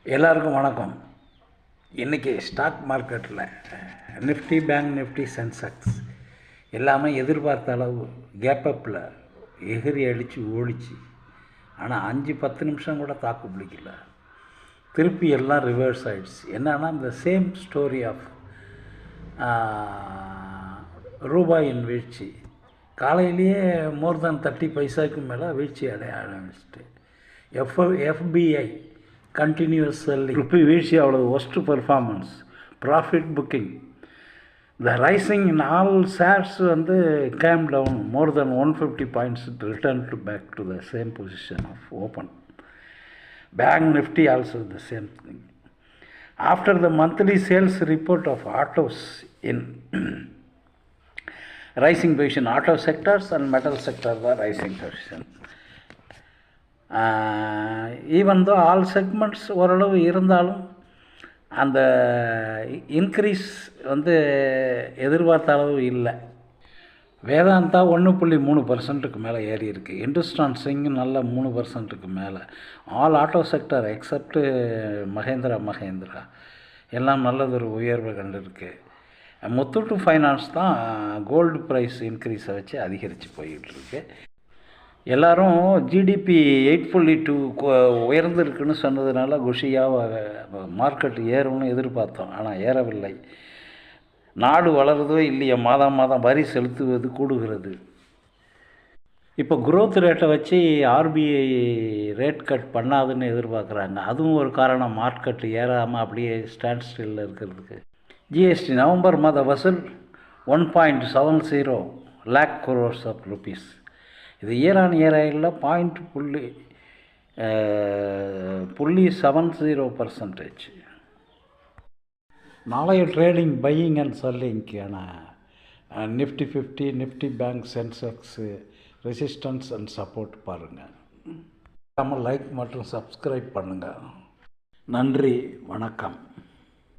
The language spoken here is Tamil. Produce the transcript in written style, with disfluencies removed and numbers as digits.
எல்லாருக்கும் வணக்கம். இன்றைக்கி ஸ்டாக் மார்க்கெட்டில் நிஃப்டி, பேங்க் நிஃப்டி, சென்செக்ஸ் எல்லாமே எதிர்பார்த்த அளவு கேப்பப்பில் எகிரி அடித்து ஓடிச்சு. ஆனால் 5-10 நிமிஷம் கூட தாக்கு பிடிக்கல. திருப்பி எல்லாம் ரிவர்ஸ் ஆகிடுச்சு. என்னன்னா இந்த சேம் ஸ்டோரி ஆஃப் ரூபாயின் வீழ்ச்சி. காலையிலேயே மோர் தேன் 30 பைசாவுக்கு மேலே வீழ்ச்சி அடைய ஆரம்பிச்சிட்டு எஃபிஐ கண்டினியூஸ் செல்லிங். ருப்பி வீழ்ச்சி அவ்வளோ worst performance. Profit booking the rising in all shares came down more than 150 points return to back to the same position of open. Bank Nifty also the same thing. After the monthly sales report of autos in rising position, auto sectors and metal sectors are rising position. Even though all segments ஓரளவு இருந்தாலும் அந்த இன்க்ரீஸ் எதிர்பார்த்த அளவு இல்லை. வேதாந்தா 1.3% மேலே ஏறி இருக்குது. இந்துஸ்தான் சிங் நல்லா 3% மேலே. All auto sector except Mahindra எல்லாம் நல்லதொரு உயர்வு கண்டிருக்கு. முத்தூட்டு ஃபைனான்ஸ் தான் கோல்டு ப்ரைஸ் இன்க்ரீஸை வச்சு அதிகரித்து போய்கிட்டுருக்கு. எல்லோரும் ஜிடிபி 8.2 உயர்ந்திருக்குன்னு சொன்னதுனால குஷியாக மார்க்கெட் ஏறும்னு எதிர்பார்த்தோம். ஆனால் ஏறவில்லை. நாடு வளருதோ இல்லையோ மாதம் வரி செலுத்துவது கூடுகிறது. இப்போ குரோத் ரேட்டை வச்சு ஆர்பிஐ ரேட் கட் பண்ணாதுன்னு எதிர்பார்க்குறாங்க. அதுவும் ஒரு காரணம் மார்க்கெட் ஏறாமல் அப்படியே ஸ்டாண்ட் ஸ்டில்லில் இருக்கிறதுக்கு. ஜிஎஸ்டி நவம்பர் மாத வசூல் 1.70 lakh crores of rupees. இது இயர் .70%. நாளைய ட்ரேடிங் பையிங் அண்ட் செல்லிங்க்கான Nifty 50, Nifty bank, Sensex resistance and support பாருங்கள். நம்ம லைக் மற்றும் சப்ஸ்கிரைப் பண்ணுங்கள். நன்றி, வணக்கம்.